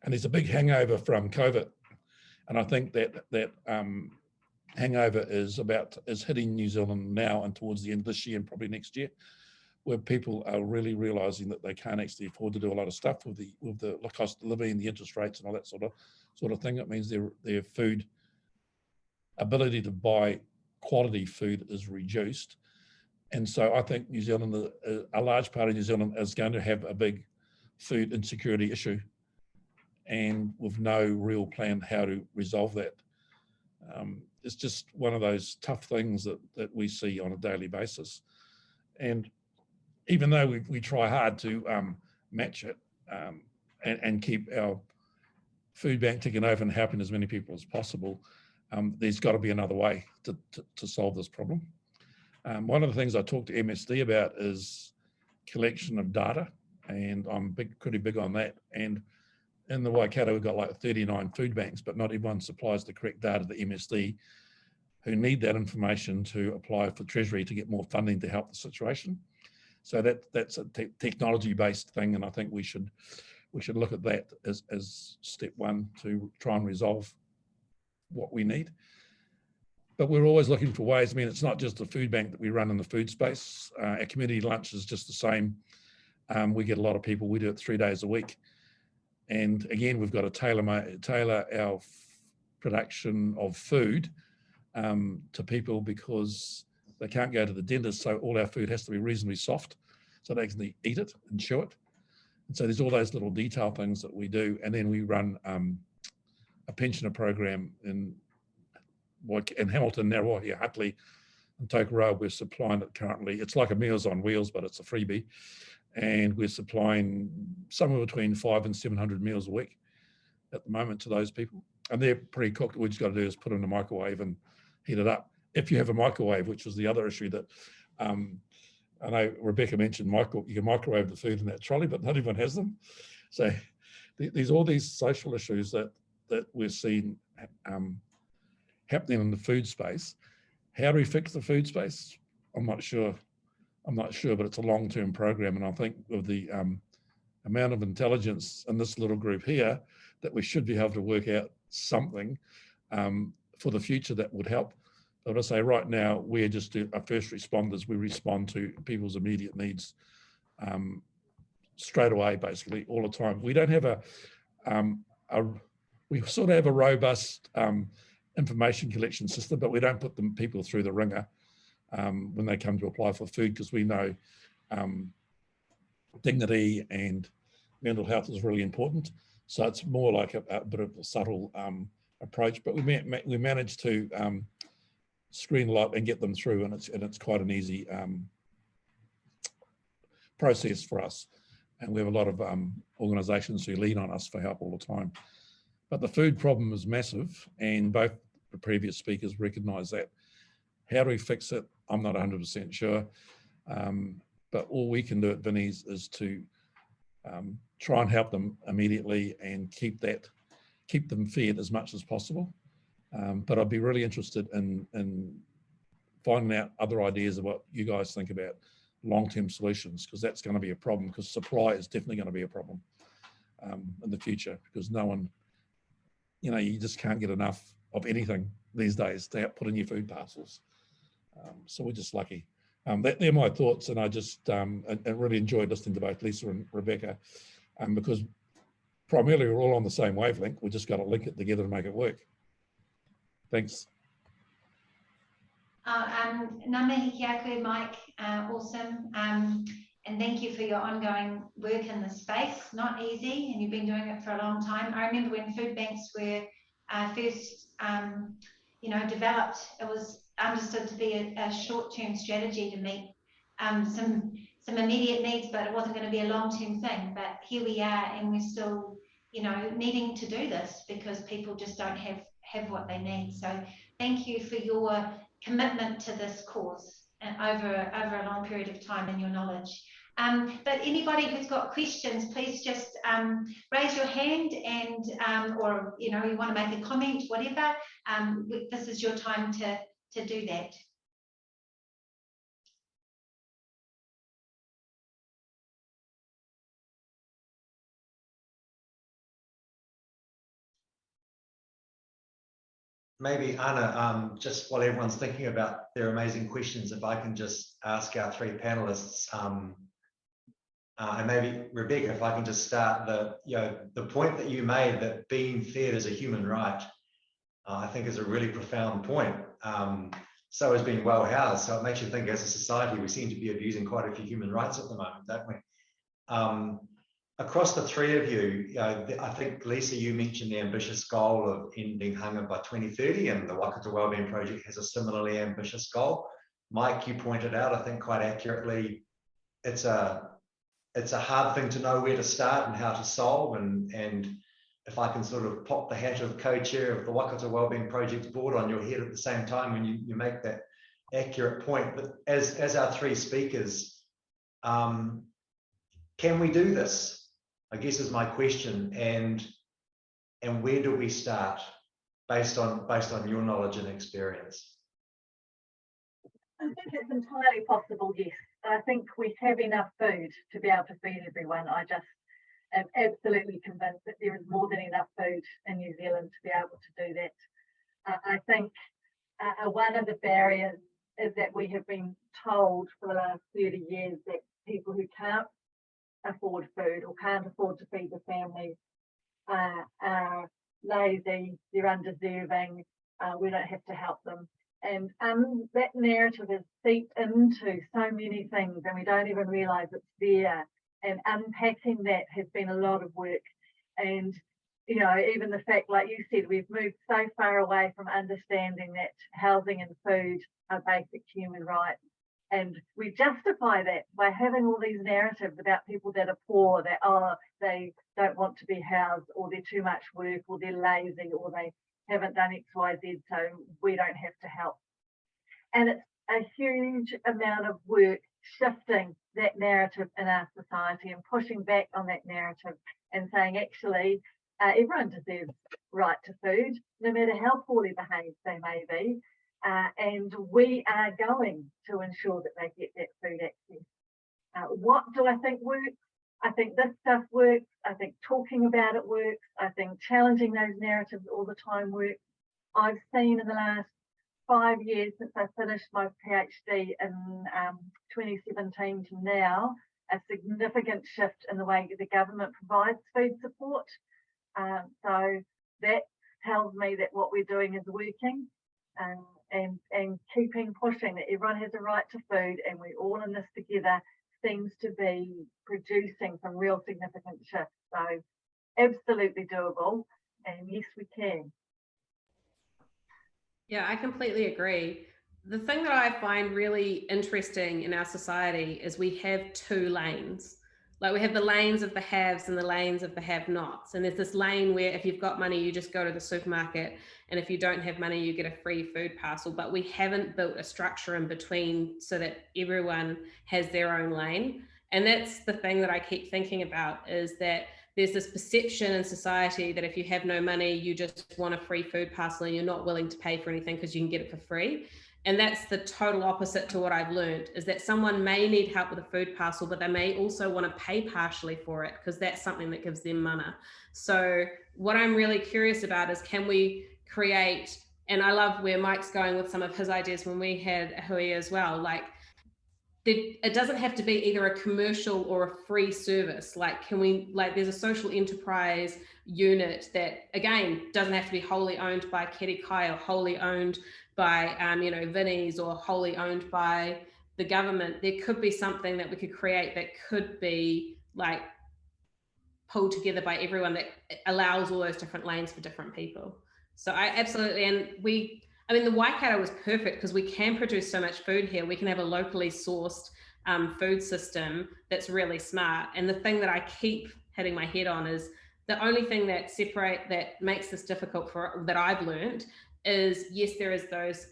And there's a big hangover from COVID, and I think that hangover is hitting New Zealand now and towards the end of this year and probably next year, where people are really realising that they can't actually afford to do a lot of stuff with the cost of living, the interest rates, and all that sort of thing. It means their food ability to buy quality food is reduced, and so I think New Zealand, a large part of New Zealand, is going to have a big food insecurity issue, and with no real plan how to resolve that. It's just one of those tough things that we see on a daily basis, and even though we try hard to match it and keep our food bank ticking over and helping as many people as possible, there's got to be another way to solve this problem. One of the things I talked to MSD about is collection of data, and I'm pretty big on that. And in the Waikato, we've got like 39 food banks, but not everyone supplies the correct data to MSD, who need that information to apply for Treasury to get more funding to help the situation. So that's a technology-based thing, and I think we should look at that as step one to try and resolve what we need. But we're always looking for ways. I mean, it's not just the food bank that we run in the food space. Our community lunch is just the same. We get a lot of people. We do it 3 days a week, and again, we've got to tailor our production of food to people because they can't go to the dentist, so all our food has to be reasonably soft so they can eat it and chew it. And so there's all those little detail things that we do. And then we run a pensioner program in Hamilton, Narohi, Hutley, and Tokoroa. We're supplying it currently. It's like a Meals on Wheels, but it's a freebie. And we're supplying somewhere between 500 and 700 meals a week at the moment to those people. And they're pre-cooked. All you just got to do is put it in the microwave and heat it up. If you have a microwave, which was the other issue that I know Rebecca mentioned, you can microwave the food in that trolley, but not everyone has them. So there's all these social issues that that we're seeing happening in the food space. How do we fix the food space? I'm not sure, but it's a long-term program. And I think with the amount of intelligence in this little group here, that we should be able to work out something for the future that would help. But I say right now, we're just our first responders. We respond to people's immediate needs straight away, basically, all the time. We don't have we sort of have a robust information collection system, but we don't put people through the ringer when they come to apply for food, because we know dignity and mental health is really important. So it's more like a bit of a subtle approach, but we managed to screen a lot and get them through, and it's quite an easy process for us. And we have a lot of organisations who lean on us for help all the time. But the food problem is massive, and both the previous speakers recognise that. How do we fix it? I'm not 100% sure. But all we can do at Vinnie's is to try and help them immediately and keep them fed as much as possible. But I'd be really interested in finding out other ideas of what you guys think about long-term solutions, because that's going to be a problem, because supply is definitely going to be a problem in the future, because no one, you just can't get enough of anything these days to put in your food parcels. So we're just lucky. They're my thoughts, and I just I really enjoyed listening to both Lisa and Rebekah, because primarily we're all on the same wavelength. We just got to link it together to make it work. Thanks. Ngā mihi ki a koe, Mike, awesome. And thank you for your ongoing work in this space. Not easy, and you've been doing it for a long time. I remember when food banks were first, developed, it was understood to be a short-term strategy to meet some immediate needs, but it wasn't going to be a long-term thing. But here we are, and we're still, needing to do this because people just don't have what they need. So thank you for your commitment to this cause over a long period of time, and your knowledge. But anybody who's got questions, please just raise your hand, and or you want to make a comment, whatever. This is your time to do that. Maybe Anna, just while everyone's thinking about their amazing questions, if I can just ask our three panelists, and maybe Rebekah, if I can just start the point that you made, that being fed is a human right, I think is a really profound point. So is being well housed. So it makes you think, as a society, we seem to be abusing quite a few human rights at the moment, don't we? Across the three of you, I think, Lisa, you mentioned the ambitious goal of ending hunger by 2030, and the Waikato Wellbeing Project has a similarly ambitious goal. Mike, you pointed out, I think quite accurately, it's a hard thing to know where to start and how to solve, and if I can sort of pop the hat of co-chair of the Waikato Wellbeing Project board on your head at the same time when you make that accurate point. But as our three speakers, can we do this? I guess is my question, and where do we start based on your knowledge and experience? I think it's entirely possible, yes. I think we have enough food to be able to feed everyone. I just am absolutely convinced that there is more than enough food in New Zealand to be able to do that. I think one of the barriers is that we have been told for the last 30 years that people who can't afford food or can't afford to feed the family are lazy, they're undeserving, we don't have to help them. And that narrative is seeped into so many things, and we don't even realise it's there. And unpacking that has been a lot of work. And even the fact, like you said, we've moved so far away from understanding that housing and food are basic human rights. And we justify that by having all these narratives about people that are poor, that they don't want to be housed, or they're too much work, or they're lazy, or they haven't done X, Y, Z, so we don't have to help. And it's a huge amount of work shifting that narrative in our society and pushing back on that narrative and saying, actually, Everyone deserves right to food, no matter how poorly behaved they may be. And we are going to ensure that they get that food access. What do I think works? I think this stuff works. I think talking about it works. I think challenging those narratives all the time works. I've seen in the last 5 years since I finished my PhD in 2017 to now, a significant shift in the way the government provides food support. So that tells me that what we're doing is working, and keeping pushing that everyone has a right to food and we're all in this together seems to be producing some real significant shifts. So absolutely doable, and yes, we can. Yeah, I completely agree. The thing that I find really interesting in our society is we have two lanes. Like we have the lanes of the haves and the lanes of the have-nots. And there's this lane where if you've got money, you just go to the supermarket. And if you don't have money, you get a free food parcel. But we haven't built a structure in between so that everyone has their own lane. And that's the thing that I keep thinking about, is that there's this perception in society that if you have no money, you just want a free food parcel and you're not willing to pay for anything because you can get it for free. And that's the total opposite to what I've learned, is that someone may need help with a food parcel, but they may also want to pay partially for it because that's something that gives them mana. So what I'm really curious about is, can we create, and I love where Mike's going with some of his ideas when we had a hui as well, like it doesn't have to be either a commercial or a free service. Like, can we, like, there's a social enterprise unit that, again, doesn't have to be wholly owned by Keri Kai or wholly owned by, Vinnie's or wholly owned by the government. There could be something that we could create that could be like pulled together by everyone that allows all those different lanes for different people. So I absolutely, and the Waikato was perfect because we can produce so much food here. We can have a locally sourced food system that's really smart. And the thing that I keep hitting my head on is the only thing that makes this difficult that I've learned is, yes, there is those,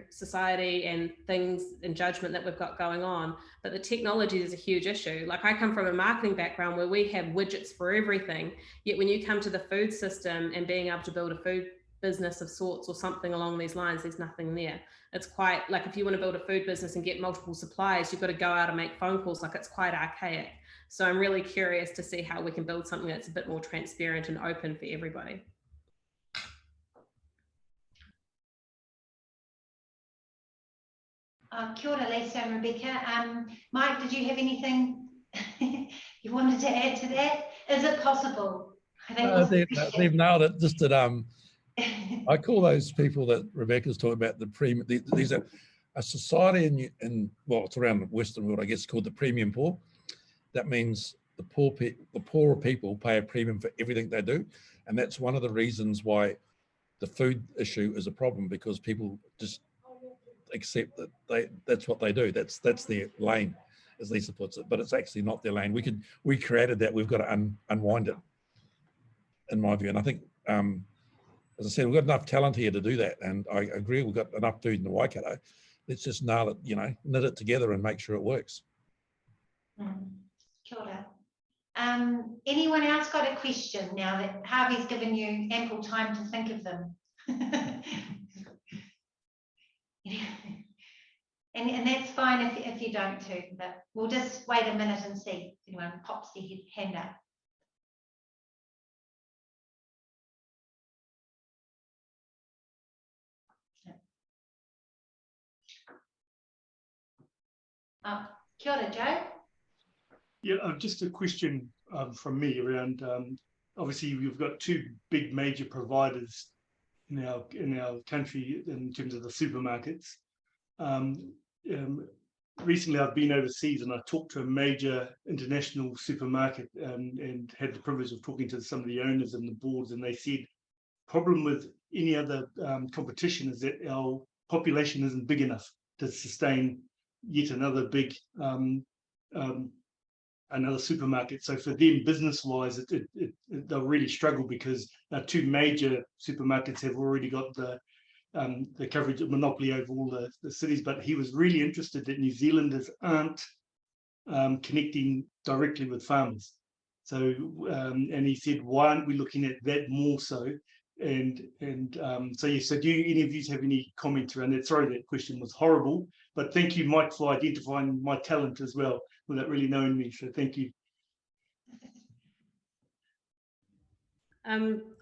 society and things and judgment that we've got going on, but the technology is a huge issue. Like, I come from a marketing background where we have widgets for everything. Yet when you come to the food system and being able to build a food business of sorts or something along these lines, there's nothing there. It's quite like, if you want to build a food business and get multiple suppliers, you've got to go out and make phone calls. Like, it's quite archaic. So I'm really curious to see how we can build something that's a bit more transparent and open for everybody. Kia ora, Lisa and Rebecca. Mike, did you have anything you wanted to add to that? Is it possible? I think they've nailed it. Just that I call those people that Rebecca's talking about these are a society well, it's around the Western world, I guess, called the premium poor. That means the poorer people pay a premium for everything they do, and that's one of the reasons why the food issue is a problem, because people just accept that that's what they do. That's their lane, as Lisa puts it, but it's actually not their lane. We created that. We've got to unwind it, in my view. And I think, as I said, we've got enough talent here to do that. And I agree, we've got enough food in the Waikato. Let's just nail it, knit it together and make sure it works. Kia ora. Anyone else got a question now that Harvey's given you ample time to think of them? And that's fine if you don't too, but we'll just wait a minute and see if anyone pops their hand up. Kia ora, Joe. Yeah, just a question from me around, obviously we've got two big major providers in our country in terms of the supermarkets. Recently I've been overseas and I talked to a major international supermarket and had the privilege of talking to some of the owners and the boards, and they said problem with any other competition is that our population isn't big enough to sustain yet another big another supermarket. So for them, business-wise, they'll really struggle because two major supermarkets have already got the coverage of monopoly over all the cities. But he was really interested that New Zealanders aren't connecting directly with farmers. So, and he said, why aren't we looking at that more so? And so, yeah, so do any of you have any comments around that? Sorry, that question was horrible, but thank you, Mike, for identifying my talent as well, without really knowing me, so thank you.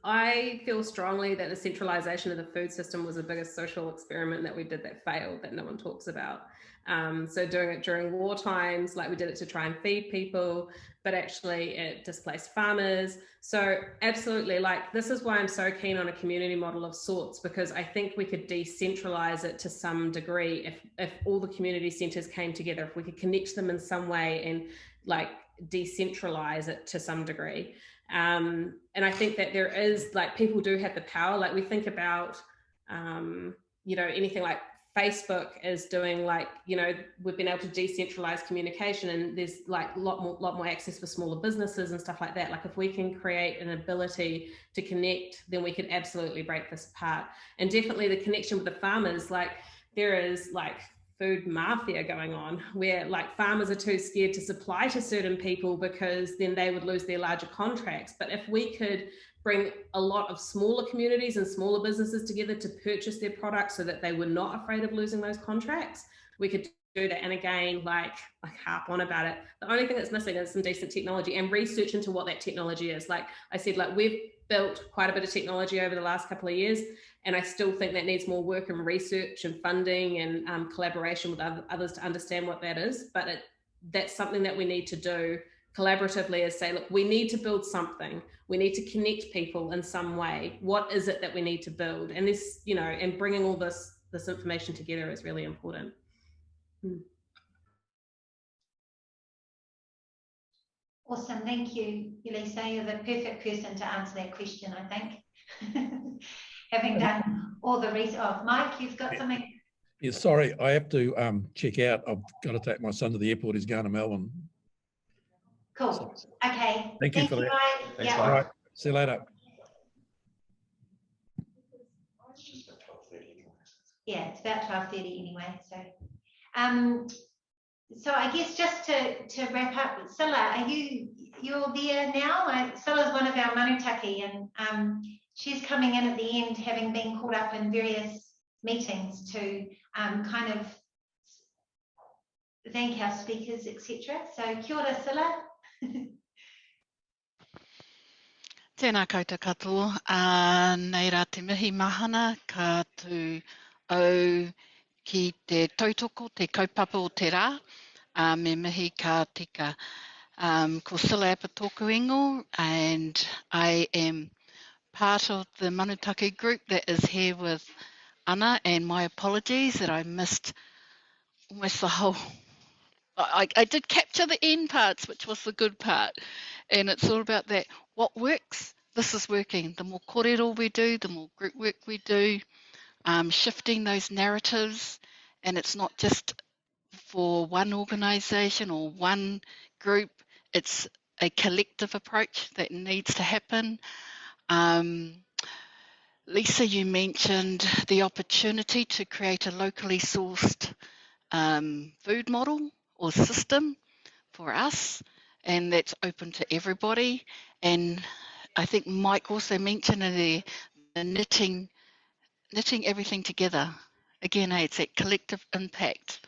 I feel strongly that the centralisation of the food system was the biggest social experiment that we did that failed, that no one talks about. So doing it during war times, like we did it to try and feed people, but actually it displaced farmers. So absolutely, like this is why I'm so keen on a community model of sorts, because I think we could decentralise it to some degree if all the community centres came together, if we could connect them in some way and like decentralise it to some degree. And I think that there is, like, people do have the power. Like we think about, you know, anything like Facebook is doing, like, you know, we've been able to decentralize communication, and there's like a lot more access for smaller businesses and stuff like that. Like if we can create an ability to connect, then we could absolutely break this apart. And definitely the connection with the farmers, like there is like food mafia going on where like farmers are too scared to supply to certain people because then they would lose their larger contracts. But if we could bring a lot of smaller communities and smaller businesses together to purchase their products so that they were not afraid of losing those contracts, we could do that. And again, like harp on about it, the only thing that's missing is some decent technology and research into what that technology is. Like I said, like we've built quite a bit of technology over the last couple of years, and I still think that needs more work and research and funding and collaboration with others to understand what that is. But that's something that we need to do collaboratively, is say, look, we need to build something. We need to connect people in some way. What is it that we need to build? And this, you know, and bringing all this information together is really important. Awesome, thank you, Elisa. You're the perfect person to answer that question, I think. Having done all the research. Oh, Mike, you've got something? Yeah, sorry, I have to check out. I've got to take my son to the airport. He's going to Melbourne. Cool. So, okay. Thank you for that. Mike. Thanks, yeah. Mike. All right. See you later. Yeah, it's about 12:30 anyway. So I guess just to wrap up, Silla, you're there now? Silla's one of our Manu Taki, and she's coming in at the end, having been caught up in various meetings to kind of thank our speakers, etc. So kia ora, Silla. Tēnā koutou katoa, nei rā te mihi mahana ka tu au ki te tautoko, te kaupapa o te rā, me mihi ka tika. Ko Silla Apatoku Ingo, and I am part of the Manutaki group that is here with Anna, and my apologies that I missed almost the whole. I did capture the end parts, which was the good part, and it's all about that. What works, this is working. The more kōrero we do, the more group work we do, shifting those narratives, and it's not just for one organisation or one group, it's a collective approach that needs to happen. Lisa, you mentioned the opportunity to create a locally sourced food model or system for us, and that's open to everybody. And I think Mike also mentioned the knitting everything together. Again, it's that collective impact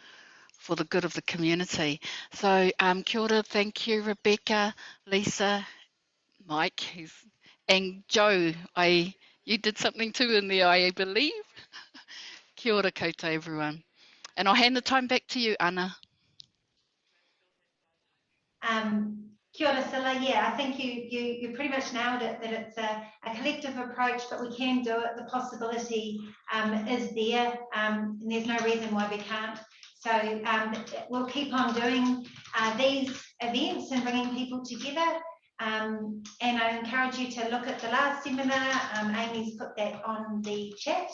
for the good of the community. So kia ora, thank you, Rebekah, Lisa, Mike, and Joe. You did something too in there, I believe. Kia ora koutou, everyone. And I'll hand the time back to you, Anna. Kia ora, Silla. Yeah, I think you pretty much nailed it, that it's a collective approach, but we can do it. The possibility is there, and there's no reason why we can't. So we'll keep on doing these events and bringing people together. And I encourage you to look at the last seminar. Amy's put that on the chat,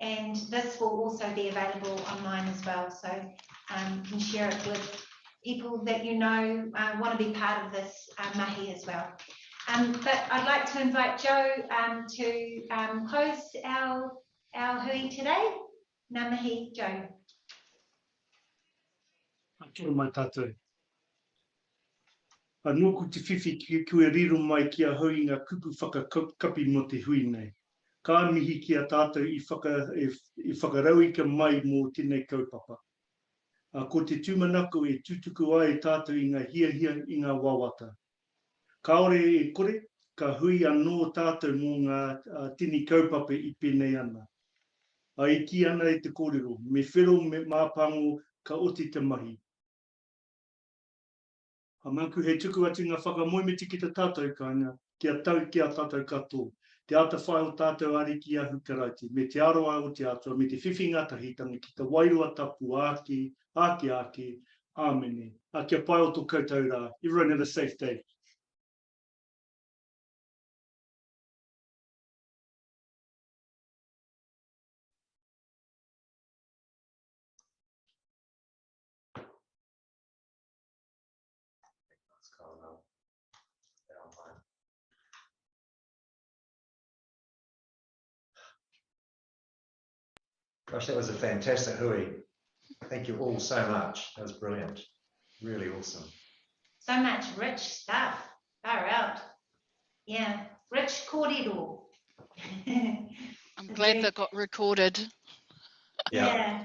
and this will also be available online as well. So you can share it with people that you know want to be part of this mahi as well. But I'd like to invite Joe to close our hui today. Ngā mihi, Joe. Kia ora mai tātou. Anō ko te whiwhi ki koe riro mai ki a hui ngā kupu whakakapi mo te hui nei. Ka mihi ki a tātou i whakarauika mai mō tēnei kaupapa. Ko te tūmanako e tutuku ai tātou i ngā hia i ngā wawata. Kaore e kore, ka hui anō tātou mō ngā tini kaupapa i pēnei ana. Ai ki ana e te kōrero, me whero me māpango ka oti te mahi. Maku he tuku atu ngā whakamoemiti ki te tātou kāinga, kia tau ki a tātou katoa. Te ata whai o tātou ari ki a hukarauti, me te aroa o te atua, me te whiwhi ngātahitanga ki te wairua tapu ake, āmene. A kia pai o tō koutou rā. Everyone have a safe day. Gosh, that was a fantastic hui. Thank you all so much. That was brilliant. Really awesome. So much rich stuff. Far out. Yeah, rich kōrero. I'm glad that got recorded. Yeah.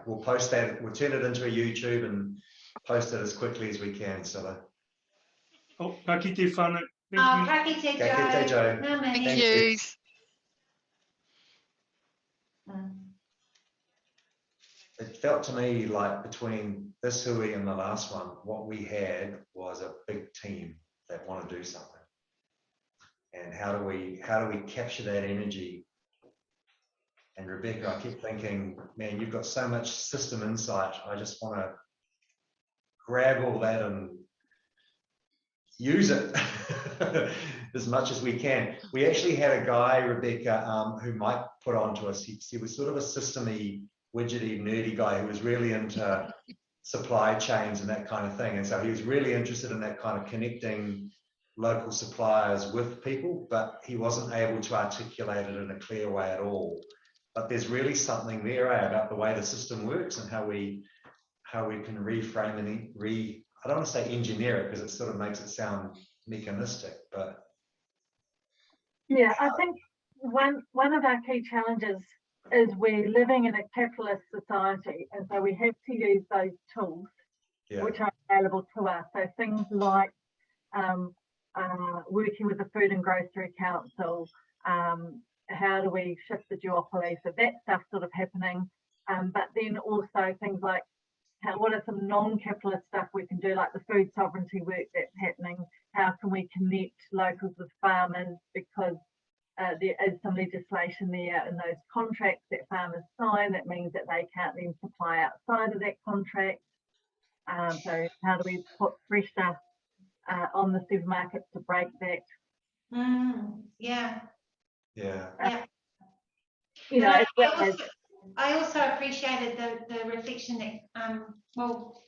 We'll post that. We'll turn it into a YouTube and post it as quickly as we can. So. Oh, ka kite whānau. Ka kite Joe. Ka kite Joe. Thank you. It felt to me like between this hui and the last one, what we had was a big team that want to do something. And how do we capture that energy? And Rebekah, I keep thinking, man, you've got so much system insight. I just want to grab all that and use it as much as we can. We actually had a guy, Rebekah, who Mike put on to us. He was sort of a systemy, widgety, nerdy guy who was really into supply chains and that kind of thing. And so he was really interested in that kind of connecting local suppliers with people, but he wasn't able to articulate it in a clear way at all. But there's really something there about the way the system works and how we can reframe and I don't want to say engineer it because it sort of makes it sound mechanistic, but yeah, I think one of our key challenges is we're living in a capitalist society, and so we have to use those tools which are available to us. So things like working with the Food and Grocery Council, how do we shift the duopoly? So that stuff sort of happening, but then also things like what are some non-capitalist stuff we can do, like the food sovereignty work that's happening? How can we connect locals with farmers, because there is some legislation there in those contracts that farmers sign that means that they can't then supply outside of that contract. So how do we put pressure on the supermarkets to break that? Yeah. You know, I also appreciated the reflection that, well,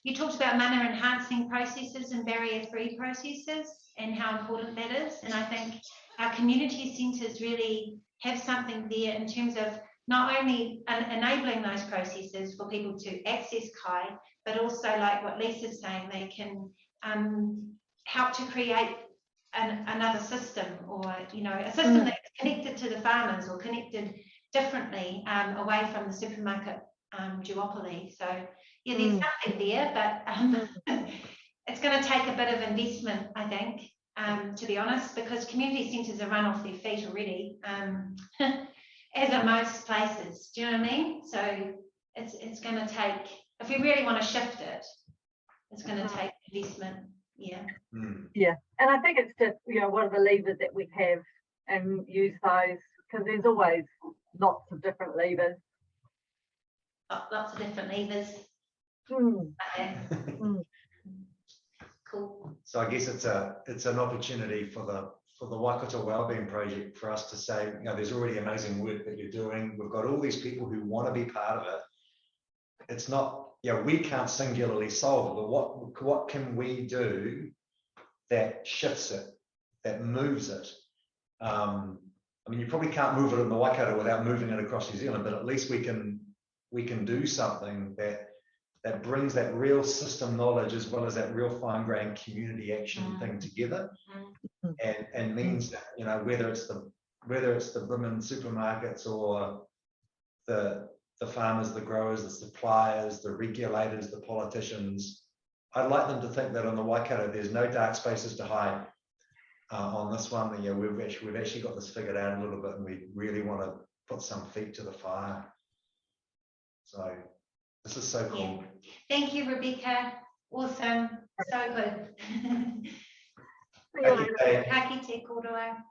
you talked about manner enhancing processes and barrier-free processes and how important that is. And I think our community centres really have something there in terms of not only enabling those processes for people to access Kai, but also, like what Lisa's saying, they can help to create another system, or a system that's connected to the farmers or connected differently away from the supermarket duopoly. So yeah, there's something there, but it's going to take a bit of investment, I think, to be honest, because community centres are run off their feet already, as are most places. Do you know what I mean? So it's going to take, if we really want to shift it, it's going to take investment. Yeah, and I think it's just what are the levers that we have, and use those, because there's always lots of different levers. Lots of different levers. Cool. So I guess it's an opportunity for the Waikato Wellbeing project for us to say, there's already amazing work that you're doing. We've got all these people who want to be part of it. It's not, we can't singularly solve it, but what can we do that shifts it, that moves it? I mean, you probably can't move it in the Waikato without moving it across New Zealand, but at least we can do something that that brings that real system knowledge as well as that real fine-grained community action thing together, and means that, you know, whether it's the women supermarkets or the farmers, the growers, the suppliers, the regulators, the politicians, I'd like them to think that on the Waikato there's no dark spaces to hide. On this one, you know, we've actually got this figured out a little bit, and we really want to put some feet to the fire. So this is so cool. Yeah. Thank you, Rebekah. Awesome. So good. See you later. Okay. Taki te koroa.